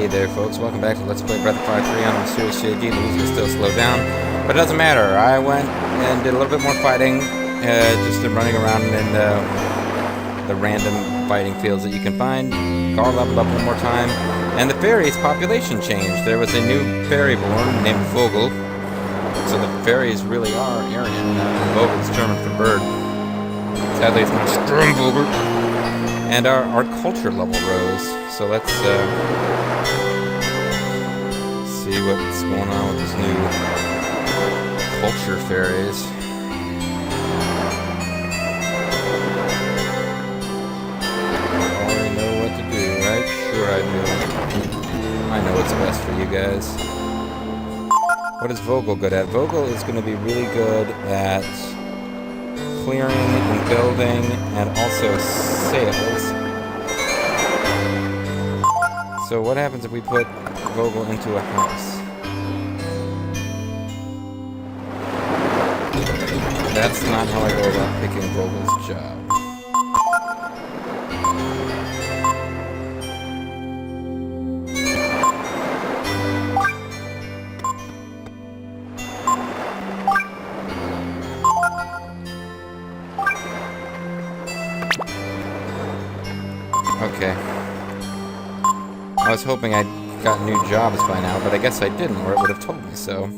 Hey there folks, welcome back to Let's Play Breath of Fire 3 on the Serious JD. The music is still slowed down, but it doesn't matter. I went and did a little bit more fighting, just running around in the random fighting fields that you can find. Gar leveled up one more time, and the fairies' population changed. There was a new fairy born named Vogel, so the fairies really are Aryan. Vogel's German for bird. Sadly, it's not Stromvogel. And our culture level rose, so let's see what's going on with these new culture fairies. I already know what to do, right? Sure I do. I know what's best for you guys. What is Vogel good at? Vogel is going to be really good at clearing and building, and also sales. So what happens if we put Vogel into a house? That's not how I go about picking Vogel's job. Okay. I was hoping I'd got new jobs by now, but I guess I didn't, or it would have told me so.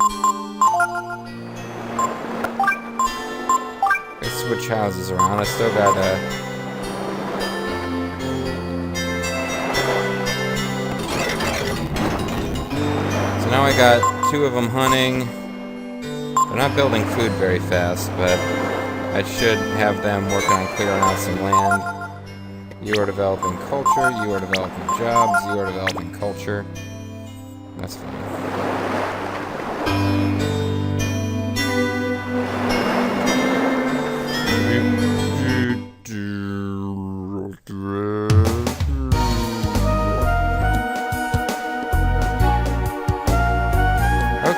Let's switch houses around. I still got So now I got 2 of them hunting. They're not building food very fast, but I should have them working on clearing out some land. You are developing culture, you are developing jobs, you are developing culture. That's fine.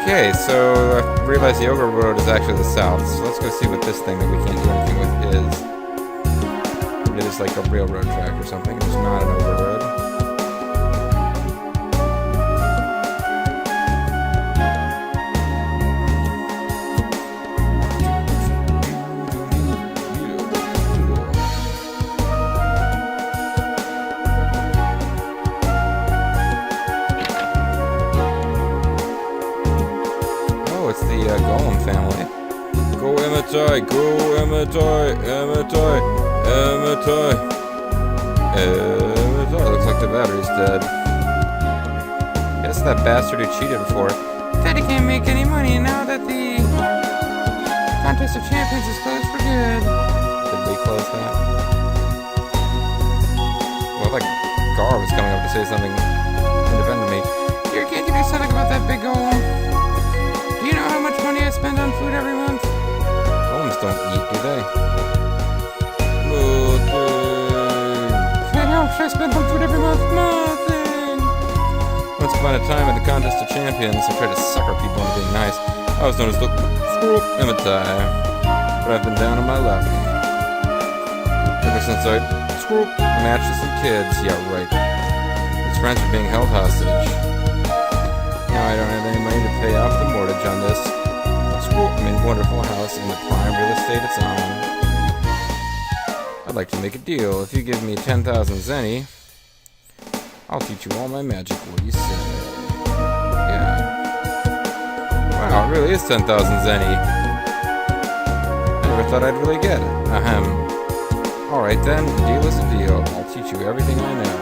Okay, so I realized the Ogre Road is actually the south, so let's go see what this thing that we can't do anything with is. It is like a railroad track or something. It's not an overroad. Oh, it's the Golem family. Go Emitai! Go Emitai! Emitai! Emitai! Looks like the battery's dead. Guess that bastard who cheated before. Said he can't make any money now that the Contest of Champions is closed for good. Did they close that? Well, like Gar was coming up to say something independent of me. Here, can't you do something about that big golem? Do you know how much money I spend on food every month? Golems don't eat, do they? How much I spend on food every month? Nothing! Once upon a time at the Contest of Champions, I tried to sucker people into being nice. I was known as the Screw Emitai, but I've been down on my luck. Ever since I screw a match with some kids, yeah right. His friends are being held hostage. Now I don't have any money to pay off the mortgage on this wonderful house in the prime real estate it's on. I'd like to make a deal. If you give me 10,000 zenny, I'll teach you all my magic. What do you say? Yeah. Wow, it really is 10,000 zenny. I never thought I'd really get it. Ahem. Alright then, the deal is a deal. I'll teach you everything I know.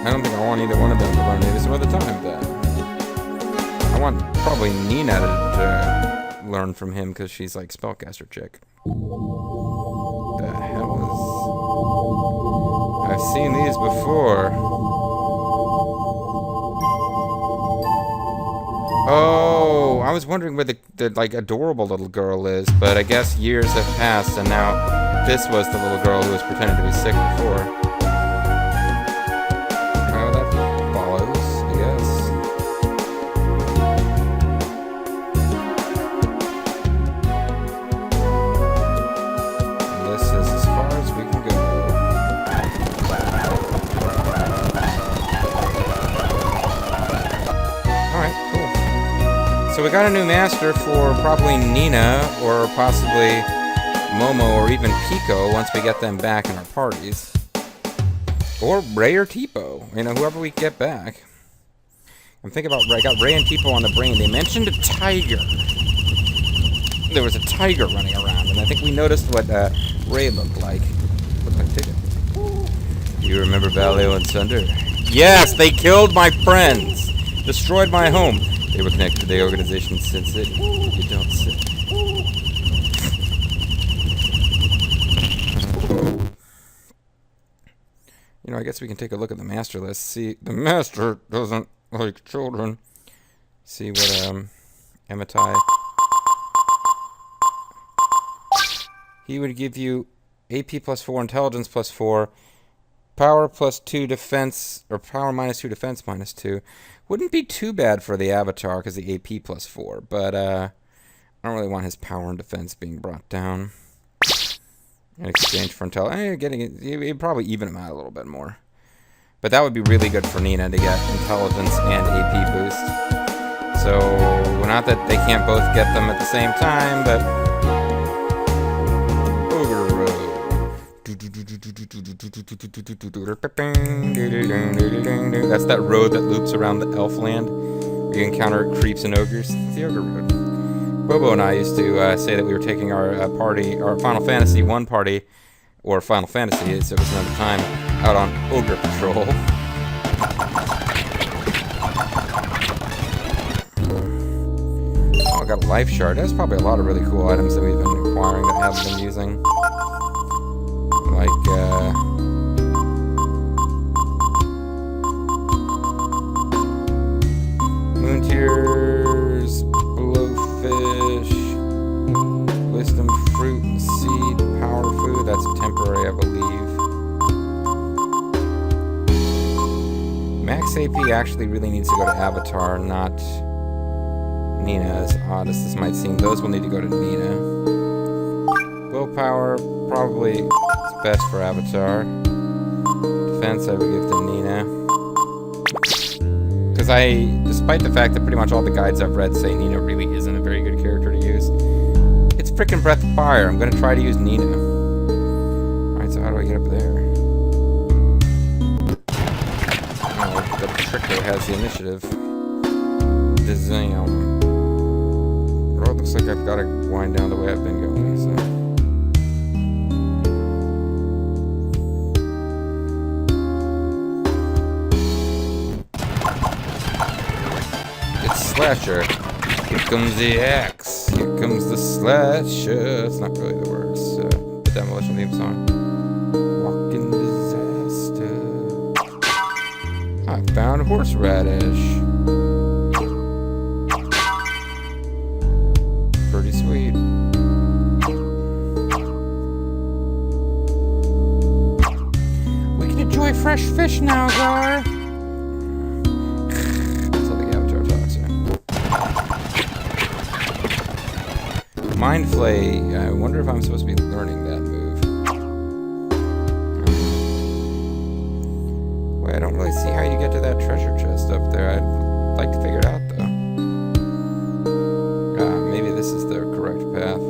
I don't think I want either one of them to learn maybe some other time then. I want probably Nina to learn from him because she's like spellcaster chick. The hell is... I've seen these before. Oh, I was wondering where the like adorable little girl is, but I guess years have passed and now this was the little girl who was pretending to be sick before. So we got a new master for probably Nina, or possibly Momo, or even Pico, once we get them back in our parties. Or Ray or Tipo, you know, whoever we get back. I'm thinking about, I got Ray and Tipo on the brain. They mentioned a tiger. There was a tiger running around, and I think we noticed what Ray looked like. Looked like Tiger. Do you remember Valeo and Sunder? Yes, they killed my friends! Destroyed my home. They were connected to the organization since it. You don't say. You know, I guess we can take a look at the master list. See, the master doesn't like children. See what, Amitai. He would give you AP plus 4, intelligence plus 4, power plus 2, defense, or power minus 2, defense minus 2. Wouldn't be too bad for the avatar because the AP plus 4, but I don't really want his power and defense being brought down. In exchange for intelligence, he'd probably even him out a little bit more. But that would be really good for Nina to get intelligence and AP boost. So, well, not that they can't both get them at the same time, but... Ogre Road. That's that road that loops around the Elfland. You encounter creeps and ogres. It's the Ogre Road. Bobo and I used to say that we were taking our party, our Final Fantasy 1 party, or Final Fantasy, as it was another time, out on Ogre Patrol. Oh, I got a life shard. There's probably a lot of really cool items that we've been acquiring that I haven't been using. Like, Moon Tears, Blowfish, Wisdom Fruit and Seed, Power Food. That's temporary, I believe. Max AP actually really needs to go to Avatar, not Nina, as odd as this might seem. Those will need to go to Nina. Willpower, probably is best for Avatar. Defense, I would give to Nina. Because despite the fact that pretty much all the guides I've read say Nina really isn't a very good character to use, it's frickin' Breath of Fire. I'm gonna try to use Nina. Alright, so how do I get up there? Oh, the Tricker has the initiative. Dizam. Well, it looks like I've gotta wind down the way I've been going, so... Slasher. Here comes the axe. Here comes the slasher. It's not really the words. The demolition theme song. Walking disaster. I found horseradish. Pretty sweet. We can enjoy fresh fish now, Gar. Mind Flay, I wonder if I'm supposed to be learning that move. Wait, I don't really see how you get to that treasure chest up there. I'd like to figure it out, though. Maybe this is the correct path.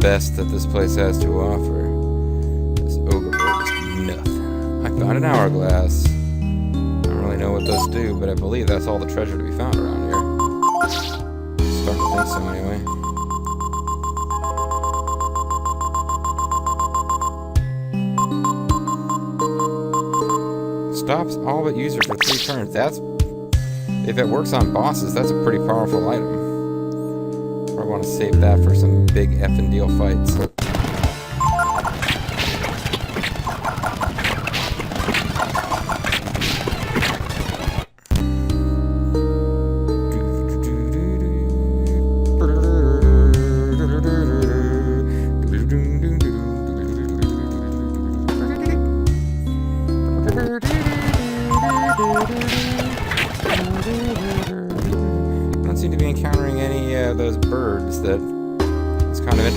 Best that this place has to offer. This ogre bird is nothing. I found an hourglass. I don't really know what those do, but I believe that's all the treasure to be found around here. Starting to think so anyway. Stops all but user for 3 turns. That's, if it works on bosses, that's a pretty powerful item. I want to save that for some big effing deal fights.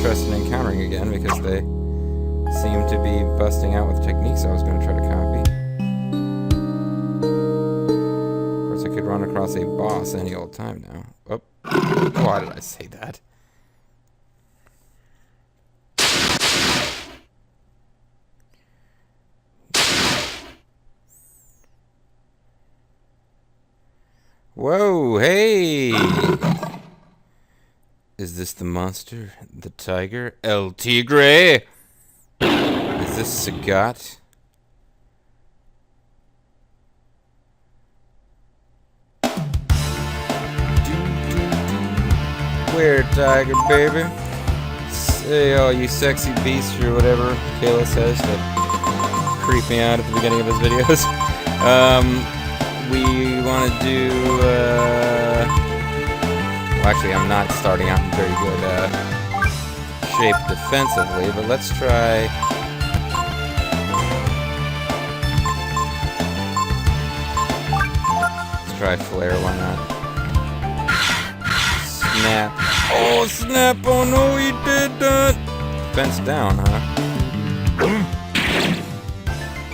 interested in encountering again because they seem to be busting out with techniques I was going to try to copy. Of course, I could run across a boss any old time now. Oh, why did I say that? Whoa, hey! Is this the monster? The tiger? El Tigre? Is this Sagat? Weretiger, baby. Say, oh, you sexy beast, or whatever Kayla says to creep me out at the beginning of his videos. We want to do, well, actually, I'm not starting out in very good shape defensively, but let's try... Let's try Flare, why not? Snap. Oh, snap! Oh no, he did that! Defense down, huh?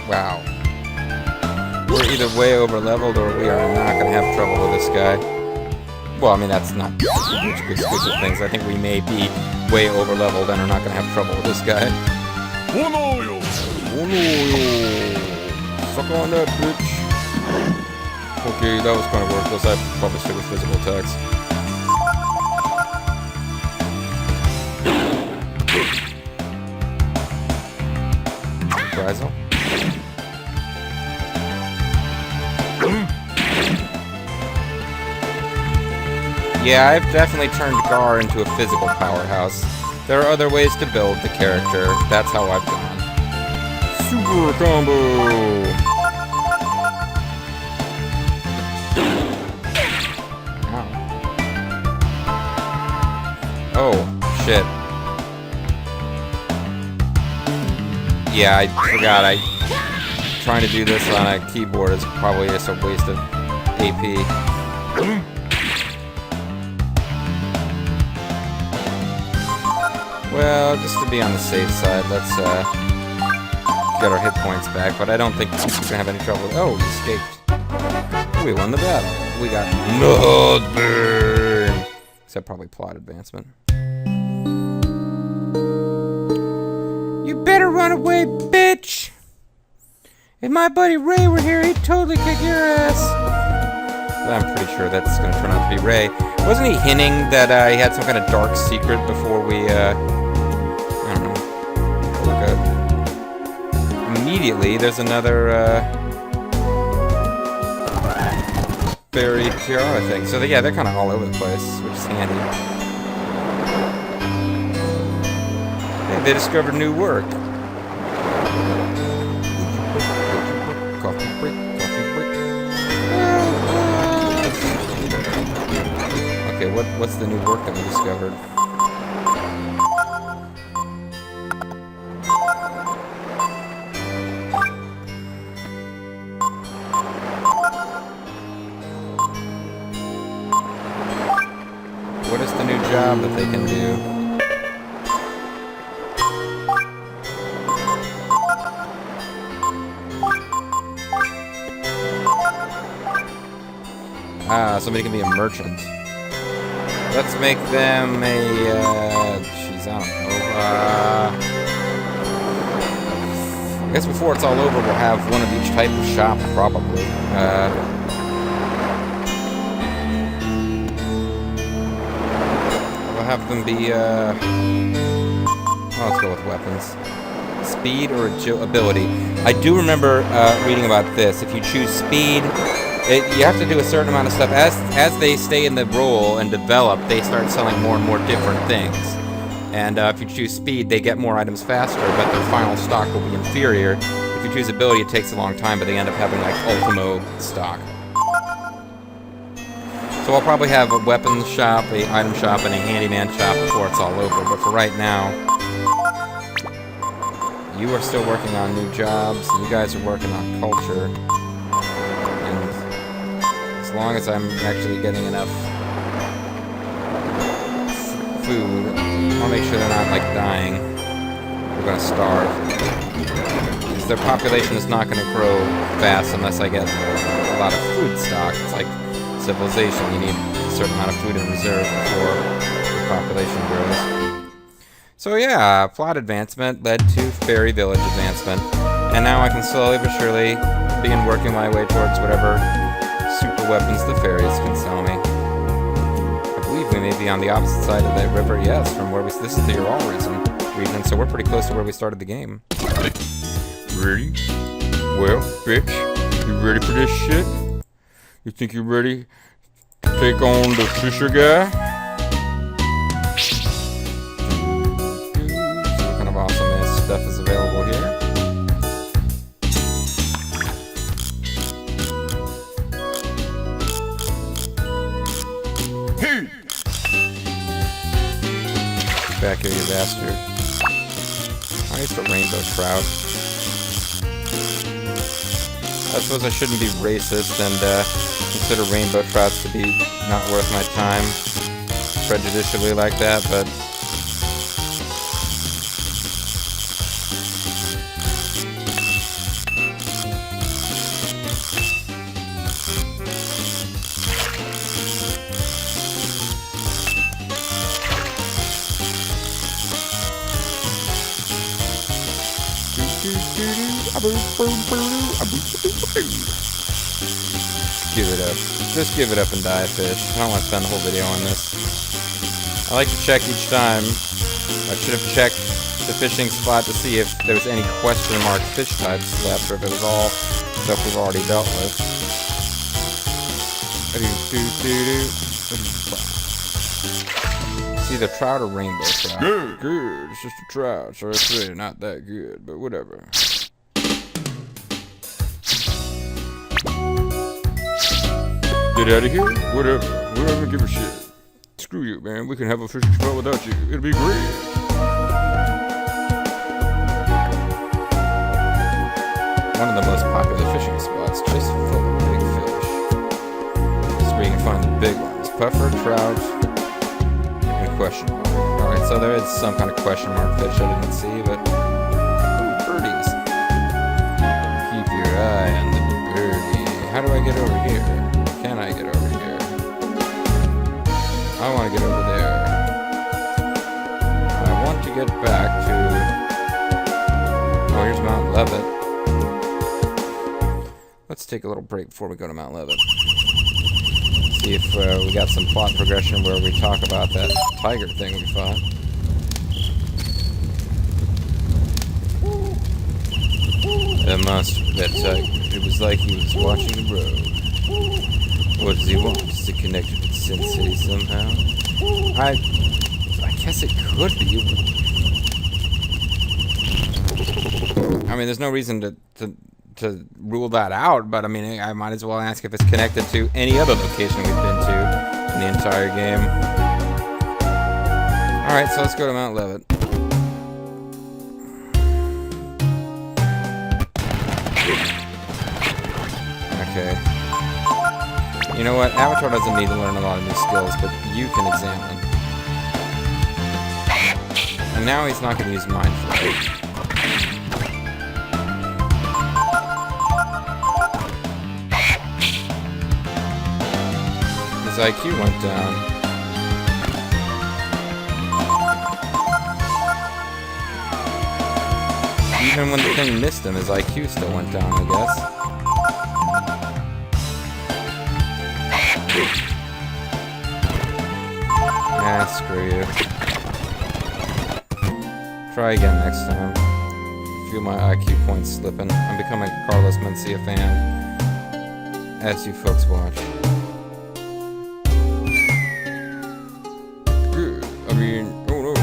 Wow. We're either way over leveled or we are not going to have trouble with this guy. Well, I mean, that's not mutually exclusive things. I think we may be way over leveled and are not going to have trouble with this guy. Suck on that, bitch. Okay, that was kind of worthless. I probably stick with physical attacks. Reprisal. Yeah, I've definitely turned Gar into a physical powerhouse. There are other ways to build the character. That's how I've gone. Super combo! Ow. Oh, shit. Yeah, I forgot. Trying to do this on a keyboard is probably just a waste of AP. Well, just to be on the safe side, let's get our hit points back, but I don't think we're going to have any trouble. Oh, we escaped. We won the battle. We got Bloodburn! Except probably plot advancement. You better run away, bitch! If my buddy Ray were here, he'd totally kick your ass. But I'm pretty sure that's going to turn out to be Ray. Wasn't he hinting that he had some kind of dark secret before we, I don't know. Look up. Immediately, there's another, fairy tiara thing. So, yeah, they're kind of all over the place, which is handy. Hey, they discovered new work. Coffee break, coffee break. Okay, what's the new work that we discovered? What is the new job that they can do? Ah, somebody can be a merchant. Let's make them a, jeez, I don't know, I guess before it's all over, we'll have one of each type of shop, probably. We'll have them be, well, let's go with weapons. Speed or ability. I do remember reading about this. If you choose speed, you have to do a certain amount of stuff. As they stay in the role and develop, they start selling more and more different things. And if you choose speed, they get more items faster, but their final stock will be inferior. If you choose ability, it takes a long time, but they end up having, like, Ultimo stock. So I'll probably have a weapons shop, a item shop, and a handyman shop before it's all over. But for right now, you are still working on new jobs, and you guys are working on culture. As long as I'm actually getting enough food. Well, make sure they're not, like, dying. They're gonna starve. Because their population is not gonna grow fast unless I get a lot of food stock. It's like civilization. You need a certain amount of food in reserve before the population grows. So yeah, plot advancement led to fairy village advancement. And now I can slowly but surely begin working my way towards whatever super weapons the fairies can sell me. I believe we may be on the opposite side of that river, yes, from where we... This is the Ural region, so we're pretty close to where we started the game. Ready? Well, bitch, you ready for this shit? You think you're ready to take on the Fisher guy? What kind of awesome stuff is available here? Back here, you bastard. I used to rainbow trout. I suppose I shouldn't be racist and consider rainbow trouts to be not worth my time prejudicially like that, but... Give it up. Just give it up and die a fish. I don't want to spend the whole video on this. I like to check each time. I should have checked the fishing spot to see if there was any question mark fish types left, or if it was all stuff we've already dealt with. See the trout or rainbow trout? Good. Good. It's just a trout, so it's really not that good, but whatever. Get out of here? Whatever. We don't give a shit. Screw you, man. We can have a fishing spot without you. It'll be great. One of the most popular fishing spots, just full of big fish. This is where you can find the big ones. Puffer, trout, and question mark. Alright, so there is some kind of question mark fish I didn't see, but... Ooh, birdies. Keep your eye on the birdie. How do I get over here? Can I get over here? I want to get over there. I want to get back to... Oh, here's Mount Levitt. Let's take a little break before we go to Mount Levitt. See if we got some plot progression where we talk about that tiger thing we fought. That monster, that tiger. It was like he was watching the road. What does he want? Is it connected with Sin City somehow? I guess it could be. I mean, there's no reason to rule that out, but I mean, I might as well ask if it's connected to any other location we've been to in the entire game. Alright, so let's go to Mount Levitt. Okay. You know what? Avatar doesn't need to learn a lot of new skills, but you can examine. And now he's not going to use Mind Flare. His IQ went down. Even when the thing missed him, his IQ still went down, I guess. Ah, screw you. Try again next time. Feel my IQ points slipping. I'm becoming a Carlos Mencia fan. As you folks watch. Good. I mean, oh no.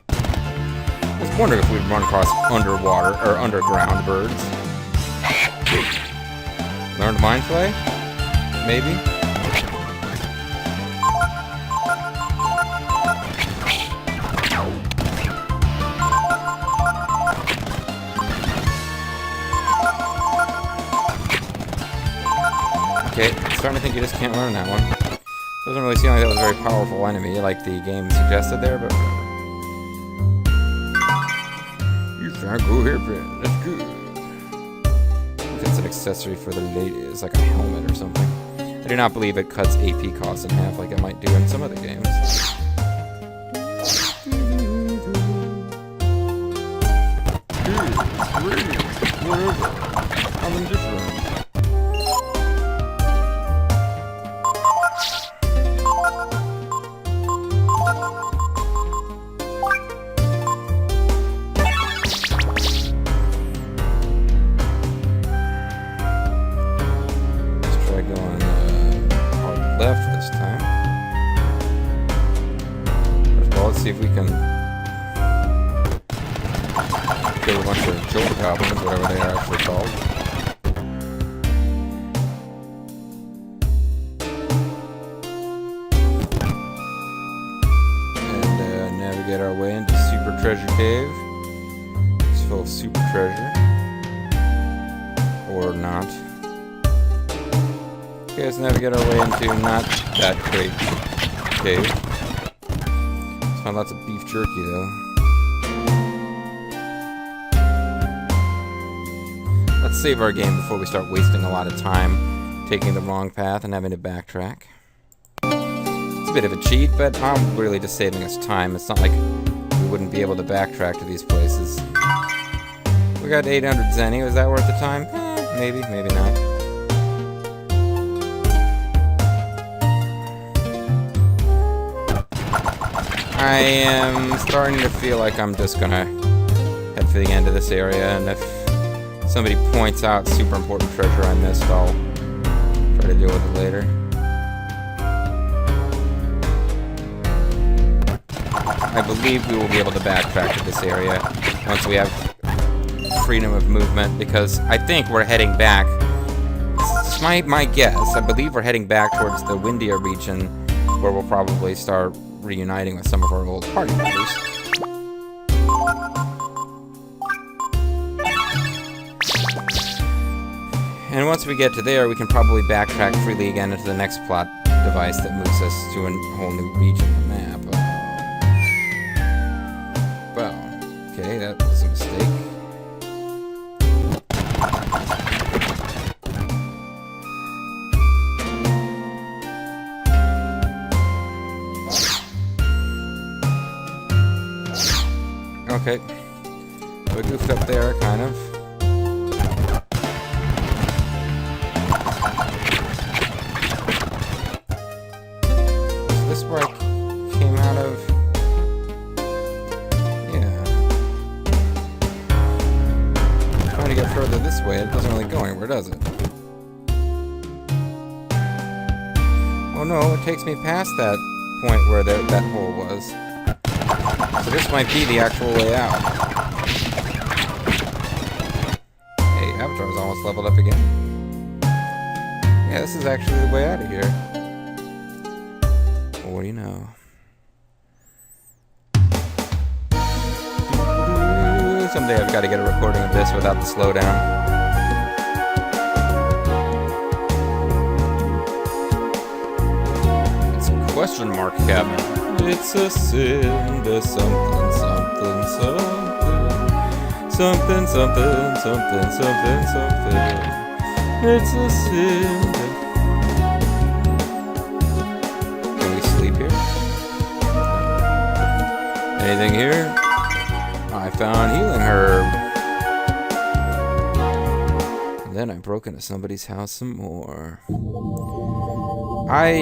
I was wondering if we'd run across underwater or underground birds. Learned Mind Play? Maybe? Okay, I'm starting to think you just can't learn that one. Doesn't really seem like that was a very powerful enemy, like the game suggested there, but whatever. You can't go here, friend. That's good. If it's an accessory for the ladies, like a helmet or something. I do not believe it cuts AP costs in half like it might do in some other games. I'm indifferent. See if we can kill a bunch of jolt goblins, whatever they are actually called. And navigate our way into Super Treasure Cave. It's full of super treasure. Or not. Okay, let's navigate our way into not that great cave. Found lots of beef jerky, though. Let's save our game before we start wasting a lot of time taking the wrong path and having to backtrack. It's a bit of a cheat, but I'm really just saving us time. It's not like we wouldn't be able to backtrack to these places. We got 800 zenny. Was that worth the time? Maybe, maybe not. I am starting to feel like I'm just gonna head for the end of this area, and if somebody points out super important treasure I missed, I'll try to deal with it later. I believe we will be able to backtrack to this area once we have freedom of movement, because I think we're heading back. It's my guess. I believe we're heading back towards the Windia region, where we'll probably start reuniting with some of our old party members. And once we get to there, we can probably backtrack freely again into the next plot device that moves us to a whole new region of the map. Well, okay, that was a mistake. Okay, so we goofed up there, kind of. Is this where I came out of? Yeah. I'm trying to get further this way. It doesn't really go anywhere, does it? Oh no, it takes me past that point where that hole was. So this might be the actual way out. Hey, Avatar's almost leveled up again. Yeah, this is actually the way out of here. Well, what do you know? Someday I've got to get a recording of this without the slowdown. It's a question mark cabinet. It's a sin, there's something, something, something. Something, something, something, something, something. It's a sin. Can we sleep here? Anything here? I found healing herb. And then I broke into somebody's house some more. I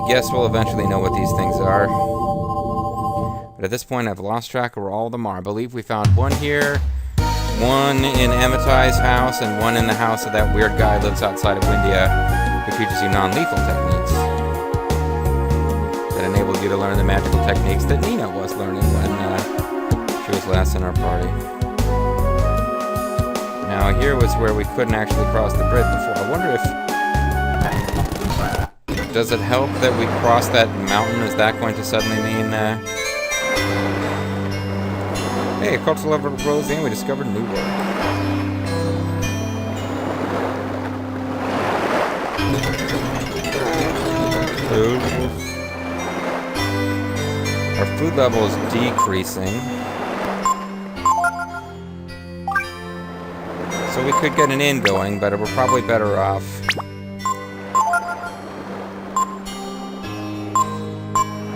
guess we'll eventually know what these things are. But at this point, I've lost track of where all of them are. I believe we found one here, one in Amitai's house, and one in the house of that weird guy who lives outside of Windia, who teaches you non-lethal techniques. That enables you to learn the magical techniques that Nina was learning when she was last in our party. Now, here was where we couldn't actually cross the bridge before. I wonder if... Does it help that we cross that mountain? Is that going to suddenly mean, hey, a cultural level rose and we discovered new work. Oh Food level is decreasing. So we could get an inn going, but we're probably better off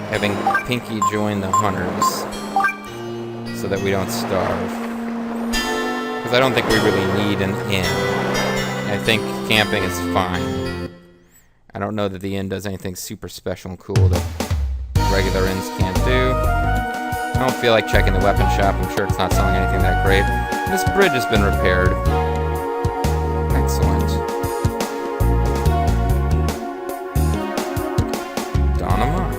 having Pinky join the hunters so that we don't starve. Because I don't think we really need an inn. I think camping is fine. I don't know that the inn does anything super special and cool that regular inns can't do. I don't feel like checking the weapon shop. I'm sure it's not selling anything that great. This bridge has been repaired. Excellent. Dynamite.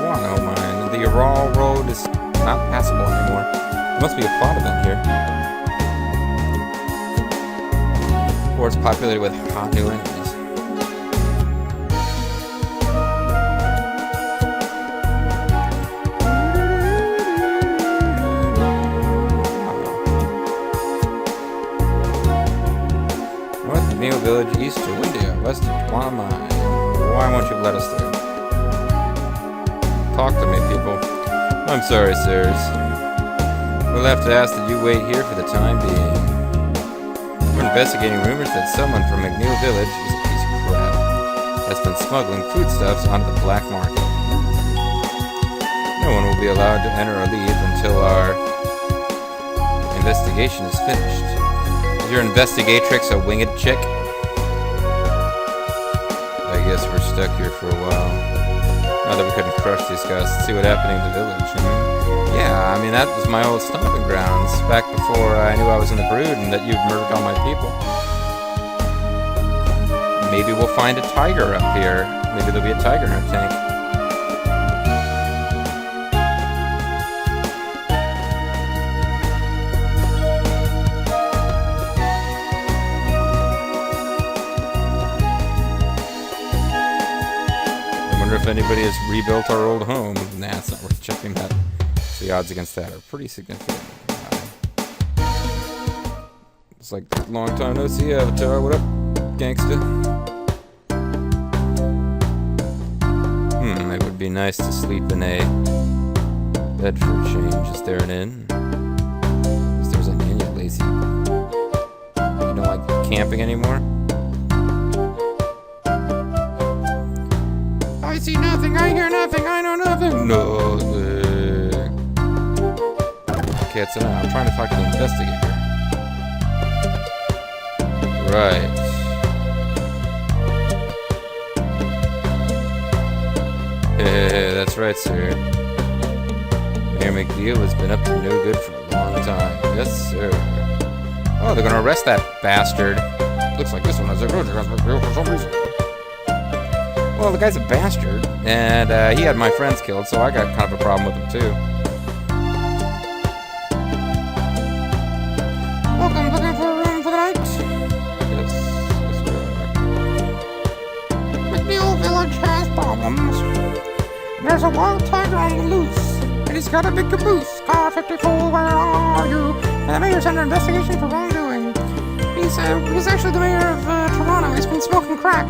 Guano mine. The Ural Road is not passable anymore. There must be a plot event here. Or it's populated with hot new enemies. McNeil Village, east to Windia, west to Guanamai. Why won't you let us through? Talk to me, people. I'm sorry, sirs. We'll have to ask that you wait here for the time being. We're investigating rumors that someone from McNeil Village is a piece of crap. Has been smuggling foodstuffs onto the black market. No one will be allowed to enter or leave until our investigation is finished. Is your investigatrix a winged chick? I guess we're stuck here for a while. Not that we couldn't crush these guys and see what happened in the village. Yeah, I mean, that was my old stomping grounds back before I knew I was in the Brood and that you'd murdered all my people. Maybe we'll find a tiger up here. Maybe there'll be a tiger in our tank. If anybody has rebuilt our old home. Nah, it's not worth checking that. The odds against that are pretty significant. It's like, long time no see, Avatar. What up, gangsta? It would be nice to sleep in a bed for a change. Is there an inn? If there's an inn, you're lazy. You don't like camping anymore? I see nothing, I hear nothing, I know nothing. No. Okay, it's enough. I'm trying to talk to the investigator. Right. That's right, sir. Mayor McNeil has been up to no good for a long time. Yes, sir. Oh, they're gonna arrest that bastard. Looks like this one has a grudge against McNeil for some reason. Well, the guy's a bastard, and he had my friends killed, so I got kind of a problem with him, too. Welcome, looking for a room for the night? Yes, we are. McNeil Village has problems. There's a wild tiger on the loose, and he's got a big caboose. Car 54, where are you? And the mayor's under investigation for wrongdoing. He's actually the mayor of Toronto. He's been smoking crack.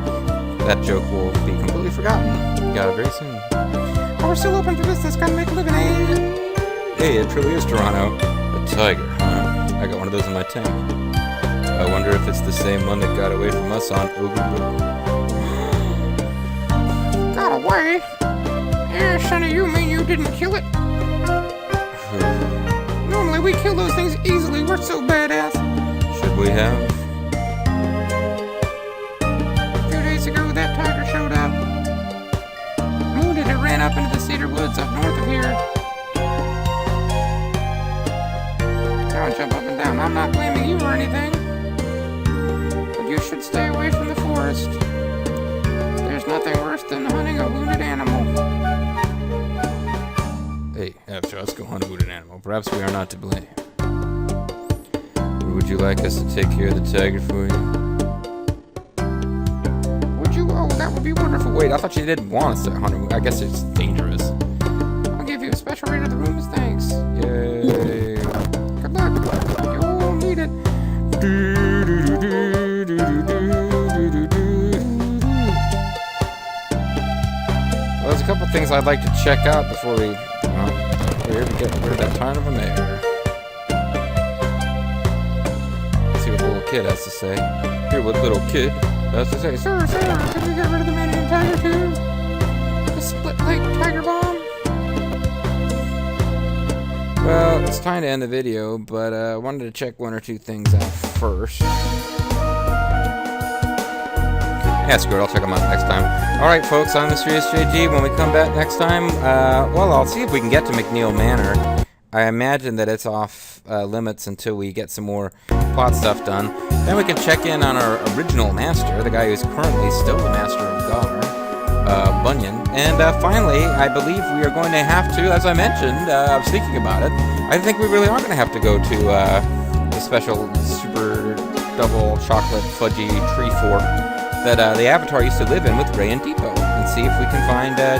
That joke will be completely forgotten. Got it very soon. Oh, we're still open for business. Gotta make a living, eh? Hey, it truly is Toronto. A tiger, huh? I got one of those in my tank. I wonder if it's the same one that got away from us on Ogre Road. Got away? Yeah, Sonny, you mean you didn't kill it? Normally we kill those things easily. We're so badass. Should we have? Ago, that tiger showed up. Wounded, it ran up into the cedar woods up north of here. Don't jump up and down. I'm not blaming you or anything. But you should stay away from the forest. There's nothing worse than hunting a wounded animal. Hey, after us, go hunt a wounded animal. Perhaps we are not to blame. Or would you like us to take care of the tiger for you? That would be wonderful. Wait, I thought you didn't want us to hunt. I guess it's dangerous. I'll give you a special rate of the rooms, thanks. Yay. Good luck. You'll need it. Well, there's a couple things I'd like to check out before we... we're here to get rid of that tyrant of a mayor. Let's see what the little kid has to say. Hear what little kid has to say. Sir, can we get rid of the man-eating tiger too? The split-leg tiger bomb? Well, it's time to end the video, but I wanted to check one or two things out first. Yeah, screw it, I'll check them out next time. Alright, folks, I'm Mysterious JG. When we come back next time, well, I'll see if we can get to McNeil Manor. I imagine that it's off limits until we get some more plot stuff done. Then we can check in on our original master, the guy who's currently still the master of Gar, Bunyan. And finally, I believe we are going to have to, as I mentioned, I was thinking about it, I think we really are going to have to go to the special super double chocolate fudgy tree fort that the Avatar used to live in with Ray and Depot, and see if we can find a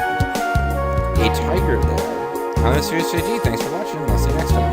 tiger there. I'm Mysterious JG, thanks for watching, I'll see you next time.